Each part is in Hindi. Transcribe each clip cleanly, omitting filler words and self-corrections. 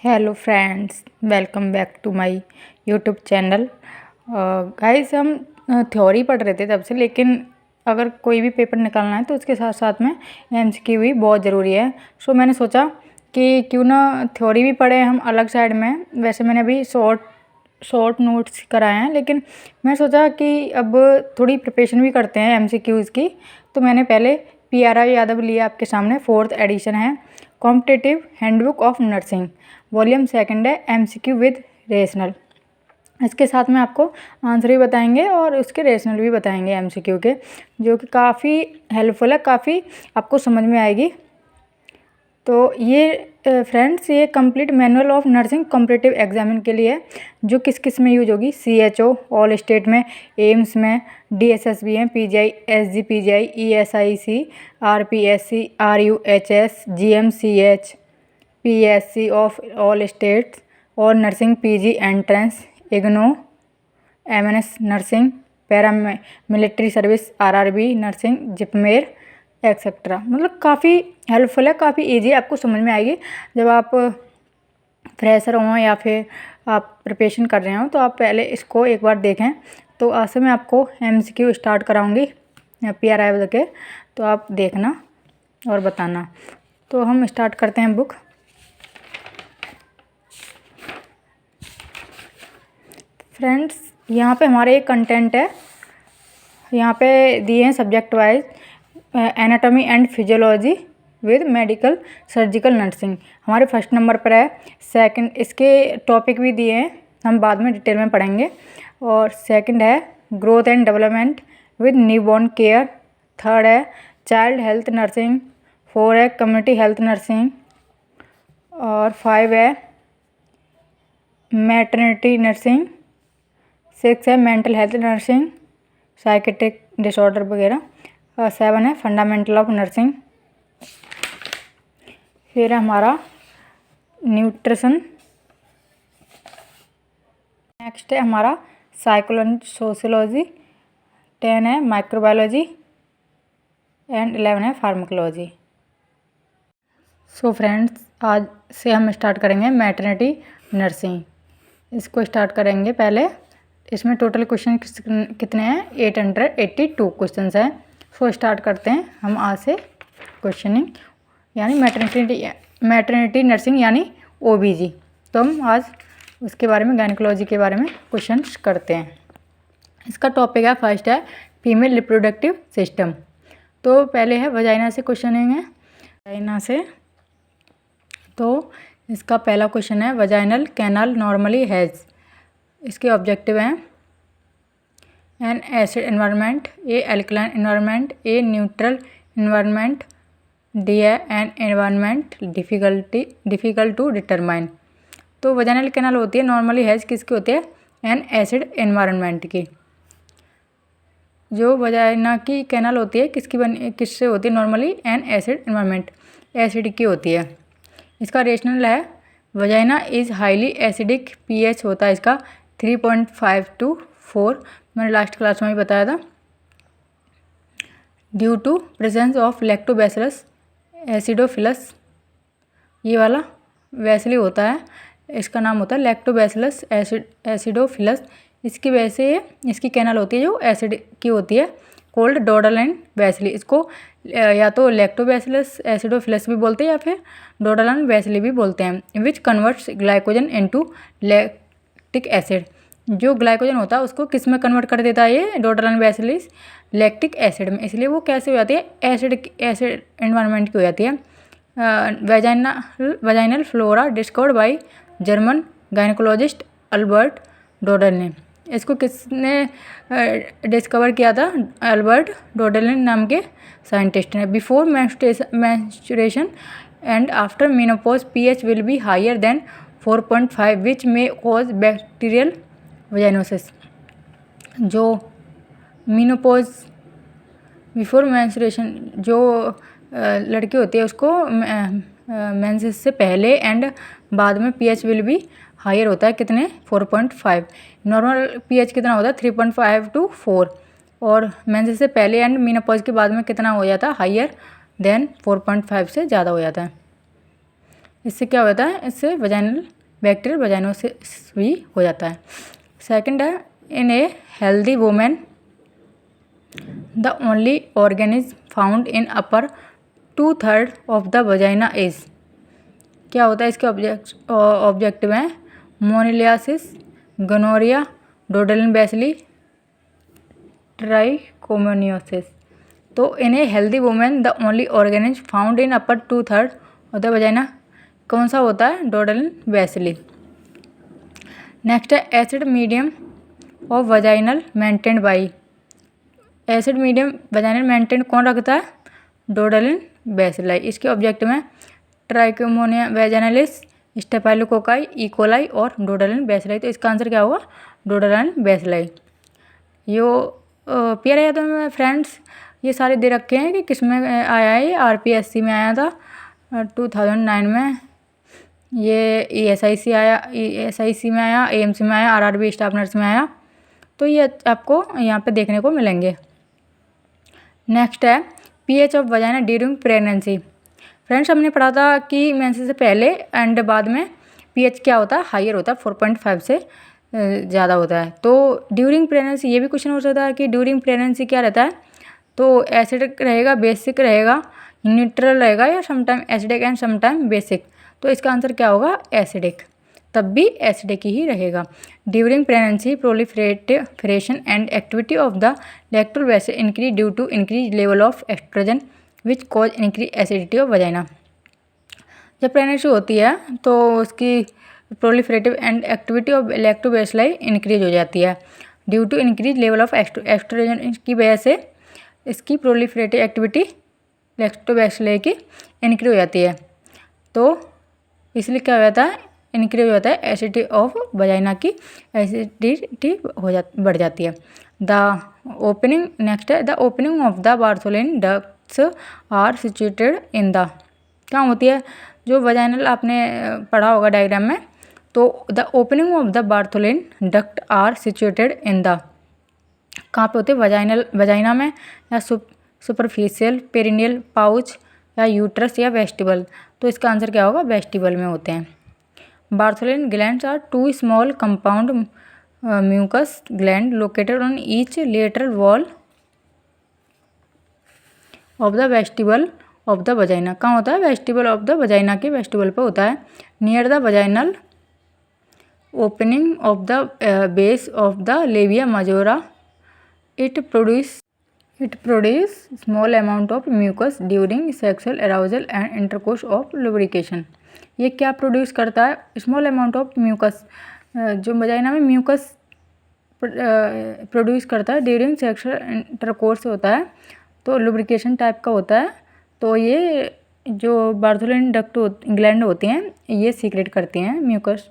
Hello friends, welcome back to my YouTube channel. Guys, हम थ्योरी पढ़ रहे थे तब से, लेकिन अगर कोई भी पेपर निकालना है तो उसके साथ साथ में एमसीक्यू भी बहुत ज़रूरी है। सो मैंने सोचा कि क्यों ना थ्योरी भी पढ़े हम अलग साइड में। वैसे मैंने अभी शॉर्ट नोट्स कराए हैं, लेकिन मैं सोचा कि अब थोड़ी प्रिपरेशन भी करते हैं एमसीक्यूज़ की। तो मैंने पहले PRI यादव लिया आपके सामने, 4th एडिशन है, competitive handbook of nursing, volume 2 है, एमसीक्यू विद रेशनल। इसके साथ में आपको आंसर भी बताएंगे और उसके रेशनल भी बताएंगे एमसीक्यू के, जो कि काफ़ी हेल्पफुल है, काफ़ी आपको समझ में आएगी। तो ये फ्रेंड्स, ये complete manual of nursing competitive examine के लिए है, जो किस किस में यूज होगी। CHO ऑल स्टेट में, एम्स में, DSSB में, PGI SGPGI ESIC RPSC RUHS GMCH PSC of all states और nursing PG entrance, IGNOU MNS nursing, para military service RRB nursing, JIPMER etcetera. मतलब काफ़ी हेल्पफुल है, काफ़ी इजी, आपको समझ में आएगी। जब आप फ्रेशर हों या फिर आप प्रिपरेशन कर रहे हो तो आप पहले इसको एक बार देखें। तो आज से मैं आपको एमसीक्यू स्टार्ट कराऊंगी PRI के, तो आप देखना और बताना। तो हम स्टार्ट करते हैं बुक। फ्रेंड्स, यहाँ पे हमारे एक कंटेंट है, यहाँ पे दिए हैं subject wise, anatomy and physiology with medical surgical nursing, हमारे फर्स्ट नंबर पर है। सेकंड, इसके टॉपिक भी दिए हैं, हम बाद में डिटेल में पढ़ेंगे। और सेकंड है growth and development with newborn care. Third है चाइल्ड हेल्थ नर्सिंग। 4 है कम्युनिटी हेल्थ नर्सिंग। और 5 है मैटरनिटी नर्सिंग। 6 है mental health nursing, psychiatric disorder वगैरह। 7 है फंडामेंटल ऑफ नर्सिंग। फिर है हमारा न्यूट्रिशन। नेक्स्ट है हमारा साइकोलॉजी सोशियोलॉजी। 10 है माइक्रोबायोलॉजी एंड 11 है फार्माकोलॉजी। सो फ्रेंड्स, आज से हम स्टार्ट करेंगे मैटरनिटी नर्सिंग। इसको स्टार्ट करेंगे पहले। इसमें टोटल क्वेश्चन कितने हैं? 882 क्वेश्चन हैं। सो स्टार्ट करते हैं हम आज से क्वेश्चनिंग, यानी मैटरनिटी नर्सिंग यानी OBG। तो हम आज उसके बारे में, गायनिकोलॉजी के बारे में क्वेश्चन करते हैं। इसका टॉपिक है, फर्स्ट है फीमेल रिप्रोडक्टिव सिस्टम। तो पहले है वजाइना से क्वेश्चनिंग है, वजाइना से। तो इसका पहला क्वेश्चन है, वजाइनल कैनाल नॉर्मली हैज़। इसके ऑब्जेक्टिव हैं an acid environment, a alkaline environment, a neutral environment, D है an environment difficult to determine. तो वजाइनल कैनाल होती है नॉर्मली हैज़ किसकी होती है? एन एसिड एनवायरनमेंट की। जो वजाइना की कैनाल होती है किससे होती है normally? N acid environment, acid की होती है। इसका रेशनल है, vagina is highly acidic, pH होता है इसका 3.5 to 4। मैंने लास्ट क्लास में भी बताया था। Due to presence of lactobacillus acidophilus, ये वाला वैसिली होता है, इसका नाम होता है लैक्टोबैसिलस एसिडोफिलस। इसकी वजह से इसकी कैनाल होती है जो एसिड की होती है, कोल्ड डोडालाइन वैसिली। इसको या तो लैक्टोबैसिलस एसिडोफिलस भी बोलते हैं या फिर डोडालाइन वैसिली भी बोलते हैं, which converts glycogen into lactic acid. जो ग्लाइकोजन होता है उसको किस में कन्वर्ट कर देता है ये डोडालाइन वैसिलिस? लैक्टिक एसिड में। इसलिए वो कैसे हो जाती है? एसिड एनवायरनमेंट की हो जाती है। Vaginal flora discovered by German gynaecologist Albert Doderlein ने। इसको किसने डिस्कवर किया था? अल्बर्ट डोडल नाम के साइंटिस्ट ने। Before menstruation and after menopause pH will be higher than 4.5 which में कॉज बैक्टीरियल वजाइनोसिस। जो मीनोपॉज बिफोर मेंस्ट्रुएशन, जो लड़की होती है उसको मेंसेस से पहले एंड बाद में pH विल भी हायर होता है, कितने? 4.5। नॉर्मल pH कितना होता है? 3.5 to 4। और मेंसेस से पहले एंड मीनोपॉज के बाद में कितना हो जाता है? हायर देन 4.5 से ज़्यादा हो जाता है। इससे क्या होता है, इससे वजाइनल बैक्टीरियल वजाइनोसिस भी हो जाता है। सेकंड है, in a healthy women the only organism found in upper 2/3 of the vagina is. क्या होता है इसके ऑब्जेक्टिव हैं, मोनिलियासिस, गोनोरिया, डोडेलन बैसिली, ट्राइकोमोनियोसिस। तो in a healthy women the only organism found in upper 2/3 of the vagina कौन सा होता है, डोडेलन बैसिली। नेक्स्ट है acid medium of vaginal maintained by. Acid medium vaginal maintain कौन रखता है, डोडेलन बैसिलाई। इसके ऑब्जेक्टिव में ट्राइकोमोनिया वैजाइनलिस, स्टेफाइलोकोकाई, इकोलाई और डोडेलन बैसिलाई। तो इसका आंसर क्या होगा, डोडेलन बैसिलाई। यो पेयर है तो फ्रेंड्स ये सारे दे रखे हैं कि किस में आया है। ये आरपीएससी में आया था 2009 में, ये ईएसआईसी आया, ईएसआईसी में आया, एएमसी में आया, आरआरबी स्टाफ नर्स में आया। तो ये आपको यहाँ पे देखने को मिलेंगे। नेक्स्ट है pH of vagina during pregnancy. Friends हमने पढ़ा था कि मेंसेस से पहले एंड बाद में पीएच क्या होता है, हायर होता है, 4.5 से ज़्यादा होता है। तो ड्यूरिंग प्रेगनेंसी ये भी क्वेश्चन हो सकता है कि ड्यूरिंग प्रेगनेंसी क्या रहता है, तो एसिडिक रहेगा, बेसिक रहेगा, न्यूट्रल रहेगा, या sometime acidic and sometime basic. तो इसका आंसर क्या होगा, एसिडिक, तब भी एसिडिक ही रहेगा। During pregnancy proliferation and activity of the lactobacilli increase due to increase level of oestrogen which cause increase acidity of vagina. जब प्रेगनेंसी होती है तो उसकी proliferative and activity of lactobacilli increase हो जाती है due to increase level of oestrogen की वजह से इसकी प्रोलिफरेटिव एक्टिविटी लैक्टोबैसिलाई की इंक्रीज हो जाती है। तो इसलिए क्या हो जाता है, इंक्रीज हो जाता है एसिडिटी ऑफ वजाइना की एसिडिटी बढ़ जाती है। द ओपनिंग, नेक्स्ट है the opening of the Bartholin ducts are situated in the. कहाँ होती है, जो वजाइनल आपने पढ़ा होगा डायग्राम में, तो the opening of the Bartholin duct are situated in the, कहाँ पे होते हैं, वजाइना में, या सुपरफिशियल, पेरिनियल, पाउच, या यूट्रस, या वेस्टिबल। तो इसका आंसर क्या होगा, वेस्टिबल में होते हैं। Bartholin glands are 2 small compound mucus gland located on each lateral wall of the vestibule of the vagina. कहाँ होता है, वेस्टिबल ऑफ द वजाइना के वेस्टिबल पर होता है, near the vaginal opening of the base of the labia majora. It produce small amount of mucus during sexual arousal and intercourse of lubrication. ये क्या प्रोड्यूस करता है, स्मॉल अमाउंट ऑफ म्यूकस, जो वजाइना में म्यूकस प्रोड्यूस करता है ड्यूरिंग सेक्सुअल इंटरकोर्स होता है, तो लुब्रिकेशन टाइप का होता है। तो ये जो बार्थोलिन डक्ट ग्लैंड होती हैं ये सीक्रेट करती हैं म्यूकस।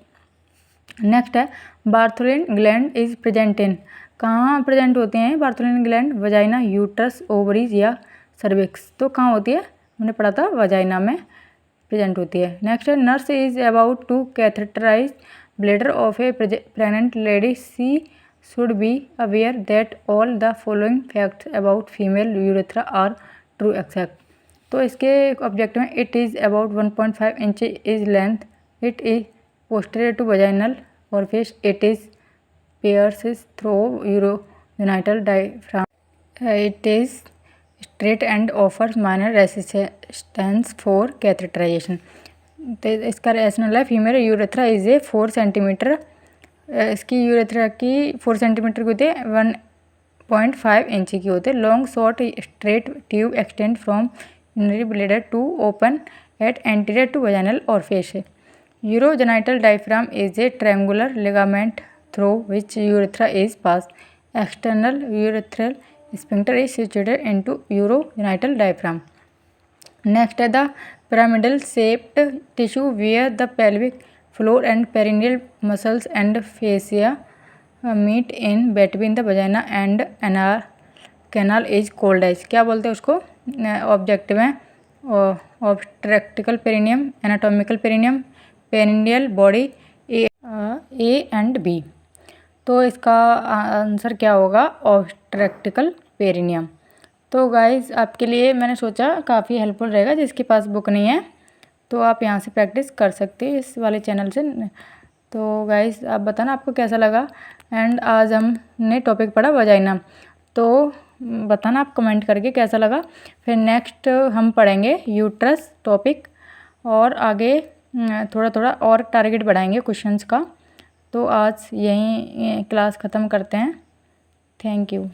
नेक्स्ट है Bartholin gland is present in, कहाँ प्रेजेंट होते हैं Bartholin gland, vagina, uterus, ovaries, या सर्विक्स। तो कहाँ होती है, हमने पढ़ा था वजाइना में प्रेजेंट होती है। नेक्स्ट है nurse is about to catheterise bladder of a pregnant lady, she should be aware that all the following facts about female urethra are true except. तो इसके ऑब्जेक्टिव में it is about 1.5 inch is length, it is posterior to vaginal orifice, it is pierces through urogenital diaphragm, it is straight and offers minor resistance for catheterization। तो इसका रेशनल है, female urethra is a 4 centimetre, इसकी यूरेथ्रा की 4 सेंटीमीटर की होती है, 1.5 इंच की होते हैं। Long short straight tube extend from urinary bladder to open at anterior to vaginal orifice। Urogenital diaphragm is a triangular ligament through which urethra is passed. External urethral sphincter is situated into urogenital diaphragm. Next is the pyramidal shaped tissue where the pelvic floor and perineal muscles and fascia meet in between the vagina and anal canal is called as, क्या बोलते हैं उसको, ऑब्जेक्टिव है obstetrical perineum, anatomical perineum, perineal body, A and B. तो इसका आंसर क्या होगा, ऑब्स्ट्रक्टिकल पेरिनियम। तो गाइस आपके लिए मैंने सोचा काफ़ी हेल्पफुल रहेगा, जिसके पास बुक नहीं है तो आप यहाँ से प्रैक्टिस कर सकते हैं इस वाले चैनल से। तो गाइस आप बताना आपको कैसा लगा। एंड आज हमने टॉपिक पढ़ा वजाइना, तो बताना आप कमेंट करके कैसा लगा। फिर नेक्स्ट हम पढ़ेंगे यूट्रस टॉपिक, और आगे थोड़ा थोड़ा और टारगेट बढ़ाएंगे क्वेश्चंस का। तो आज यहीं क्लास ख़त्म करते हैं। Thank you.